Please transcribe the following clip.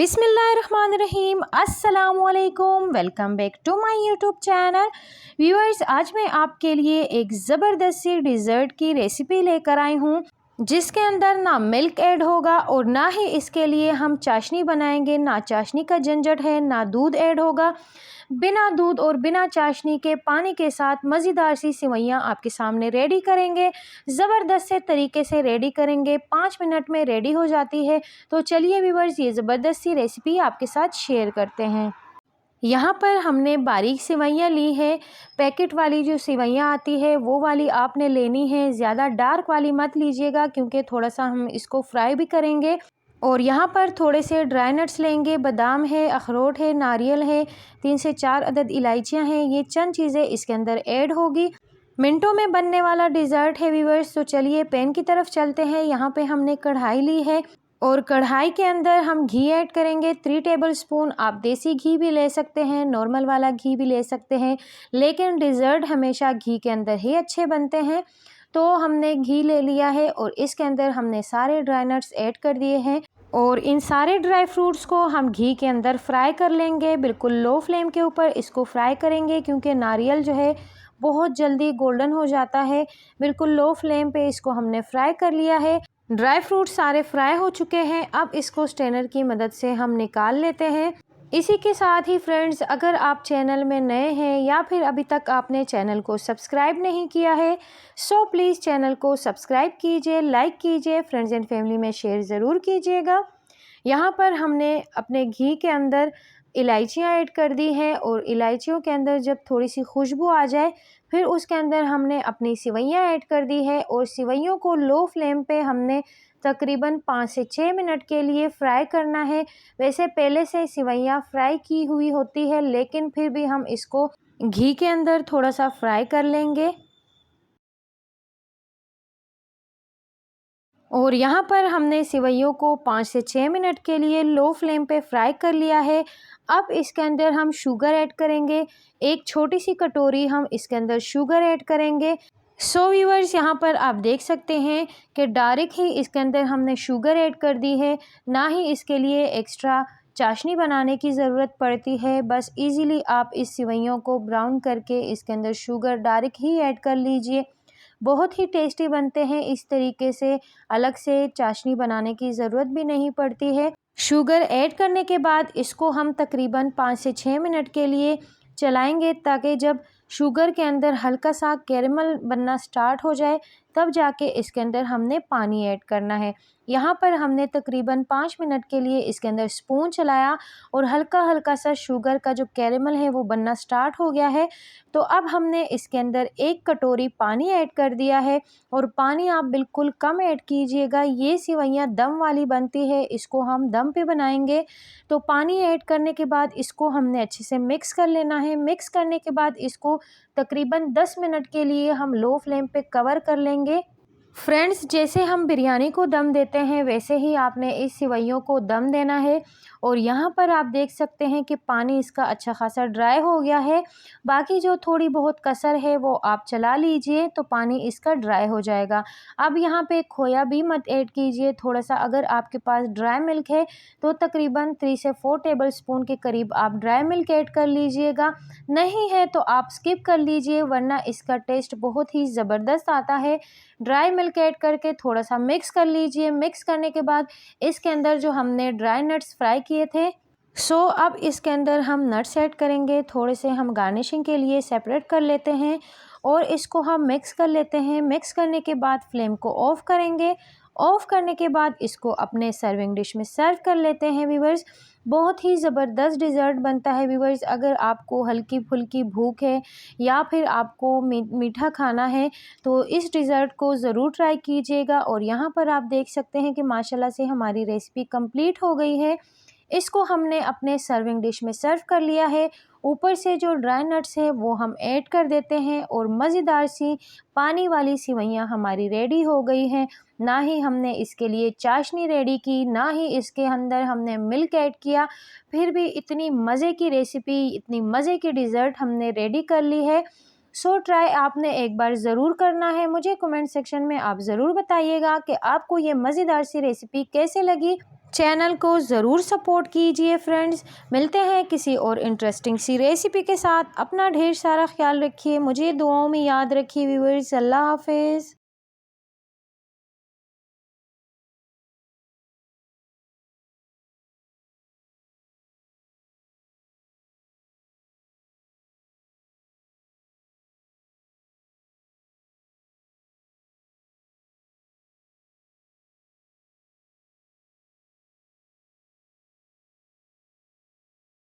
बिस्मिल्लाहिर्रहमानिर्रहीम अस्सलामुअलैकुम। Welcome back to my YouTube channel. Viewers, आज मैं आपके लिए एक ज़बरदस्त सी डिज़र्ट की रेसिपी लेकर आई हूँ जिसके अंदर ना मिल्क ऐड होगा और ना ही इसके लिए हम चाशनी बनाएंगे। ना चाशनी का झंझट है, ना दूध ऐड होगा। बिना दूध और बिना चाशनी के पानी के साथ मज़ेदार सी सिवैयाँ आपके सामने रेडी करेंगे। ज़बरदस्त से तरीके से रेडी करेंगे, 5 मिनट में रेडी हो जाती है। तो चलिए व्यूअर्स, ये ज़बरदस्त सी रेसिपी आपके साथ शेयर करते हैं। यहाँ पर हमने बारीक सिवैयाँ ली है। पैकेट वाली जो सिवैयाँ आती है वो वाली आपने लेनी है। ज़्यादा डार्क वाली मत लीजिएगा क्योंकि थोड़ा सा हम इसको फ्राई भी करेंगे। और यहाँ पर थोड़े से ड्राई नट्स लेंगे। बादाम है, अखरोट है, नारियल है, 3 से 4 अदद इलायचियाँ हैं। ये चंद चीज़ें इसके अंदर ऐड होगी। मिनटों में बनने वाला डिज़र्ट है व्यूअर्स। तो चलिए पैन की तरफ चलते हैं। यहाँ पे हमने कढ़ाई ली है और कढ़ाई के अंदर हम घी ऐड करेंगे 3 टेबल स्पून। आप देसी घी भी ले सकते हैं, नॉर्मल वाला घी भी ले सकते हैं, लेकिन डिज़र्ट हमेशा घी के अंदर ही अच्छे बनते हैं। तो हमने घी ले लिया है और इसके अंदर हमने सारे ड्राई नट्स ऐड कर दिए हैं और इन सारे ड्राई फ्रूट्स को हम घी के अंदर फ्राई कर लेंगे। बिल्कुल लो फ्लेम के ऊपर इसको फ्राई करेंगे क्योंकि नारियल जो है बहुत जल्दी गोल्डन हो जाता है। बिल्कुल लो फ्लेम पे इसको हमने फ्राई कर लिया है। ड्राई फ्रूट सारे फ्राई हो चुके हैं। अब इसको स्ट्रेनर की मदद से हम निकाल लेते हैं। इसी के साथ ही फ्रेंड्स, अगर आप चैनल में नए हैं या फिर अभी तक आपने चैनल को सब्सक्राइब नहीं किया है सो प्लीज़ चैनल को सब्सक्राइब कीजिए, लाइक कीजिए, फ्रेंड्स एंड फैमिली में शेयर ज़रूर कीजिएगा। यहाँ पर हमने अपने घी के अंदर इलायचियाँ ऐड कर दी हैं और इलायचियों के अंदर जब थोड़ी सी खुशबू आ जाए फिर उसके अंदर हमने अपनी सिवैयाँ ऐड कर दी है और सिवैयों को लो फ्लेम पे हमने तकरीबन 5 से 6 मिनट के लिए फ्राई करना है। वैसे पहले से सिवैयाँ फ्राई की हुई होती है लेकिन फिर भी हम इसको घी के अंदर थोड़ा सा फ्राई कर लेंगे। और यहाँ पर हमने सिवैयों को 5 से 6 मिनट के लिए लो फ्लेम पे फ्राई कर लिया है। अब इसके अंदर हम शुगर ऐड करेंगे। एक छोटी सी कटोरी हम इसके अंदर शुगर ऐड करेंगे। सो व्यूअर्स, यहाँ पर आप देख सकते हैं कि डायरेक्ट ही इसके अंदर हमने शुगर ऐड कर दी है, ना ही इसके लिए एक्स्ट्रा चाशनी बनाने की ज़रूरत पड़ती है। बस इजीली आप इस सिवैयों को ब्राउन करके इसके अंदर शुगर डायरेक्ट ही ऐड कर लीजिए। बहुत ही टेस्टी बनते हैं इस तरीके से, अलग से चाशनी बनाने की ज़रूरत भी नहीं पड़ती है। शुगर ऐड करने के बाद इसको हम तकरीबन 5 से 6 मिनट के लिए चलाएंगे ताकि जब शुगर के अंदर हल्का सा कैरेमल बनना स्टार्ट हो जाए तब जाके इसके अंदर हमने पानी ऐड करना है। यहाँ पर हमने तकरीबन 5 मिनट के लिए इसके अंदर स्पून चलाया और हल्का हल्का सा शुगर का जो कैरेमल है वो बनना स्टार्ट हो गया है। तो अब हमने इसके अंदर 1 कटोरी पानी ऐड कर दिया है और पानी आप बिल्कुल कम ऐड कीजिएगा। ये सिवैयाँ दम वाली बनती है, इसको हम दम पे बनाएंगे। तो पानी ऐड करने के बाद इसको हमने अच्छे से मिक्स कर लेना है। मिक्स करने के बाद इसको तकरीबन 10 मिनट के लिए हम लो फ्लेम पे कवर कर लेंगे। फ्रेंड्स, जैसे हम बिरयानी को दम देते हैं वैसे ही आपने इस सिवैयों को दम देना है। और यहाँ पर आप देख सकते हैं कि पानी इसका अच्छा खासा ड्राई हो गया है। बाकी जो थोड़ी बहुत कसर है वो आप चला लीजिए तो पानी इसका ड्राई हो जाएगा। अब यहाँ पे खोया भी मत ऐड कीजिए। थोड़ा सा अगर आपके पास ड्राई मिल्क है तो तकरीबन 3 से 4 टेबल स्पून के करीब आप ड्राई मिल्क ऐड कर लीजिएगा। नहीं है तो आप स्किप कर लीजिए, वरना इसका टेस्ट बहुत ही ज़बरदस्त आता है। ड्राई मिल्क ऐड करके थोड़ा सा मिक्स कर लीजिए। मिक्स करने के बाद इसके अंदर जो हमने ड्राई नट्स फ्राई किए थे अब इसके अंदर हम नट्स ऐड करेंगे। थोड़े से हम गार्निशिंग के लिए सेपरेट कर लेते हैं और इसको हम मिक्स कर लेते हैं। मिक्स करने के बाद फ्लेम को ऑफ़ करेंगे। ऑफ़ करने के बाद इसको अपने सर्विंग डिश में सर्व कर लेते हैं व्यूअर्स। बहुत ही ज़बरदस्त डिज़र्ट बनता है व्यूअर्स। अगर आपको हल्की फुल्की भूख है या फिर आपको मीठा खाना है तो इस डिज़र्ट को ज़रूर ट्राई कीजिएगा। और यहाँ पर आप देख सकते हैं कि माशाल्लाह से हमारी रेसिपी कंप्लीट हो गई है। इसको हमने अपने सर्विंग डिश में सर्व कर लिया है। ऊपर से जो ड्राई नट्स है वो हम ऐड कर देते हैं और मज़ेदार सी पानी वाली सिवैयाँ हमारी रेडी हो गई हैं। ना ही हमने इसके लिए चाशनी रेडी की, ना ही इसके अंदर हमने मिल्क ऐड किया, फिर भी इतनी मज़े की रेसिपी, इतनी मज़े की डिज़र्ट हमने रेडी कर ली है। सो ट्राई आपने एक बार ज़रूर करना है। मुझे कमेंट सेक्शन में आप ज़रूर बताइएगा कि आपको ये मज़ेदार सी रेसिपी कैसे लगी। चैनल को ज़रूर सपोर्ट कीजिए फ्रेंड्स। मिलते हैं किसी और इंटरेस्टिंग सी रेसिपी के साथ। अपना ढेर सारा ख्याल रखिए, मुझे दुआओं में याद रखिए व्यूअर्स। अल्लाह हाफिज़।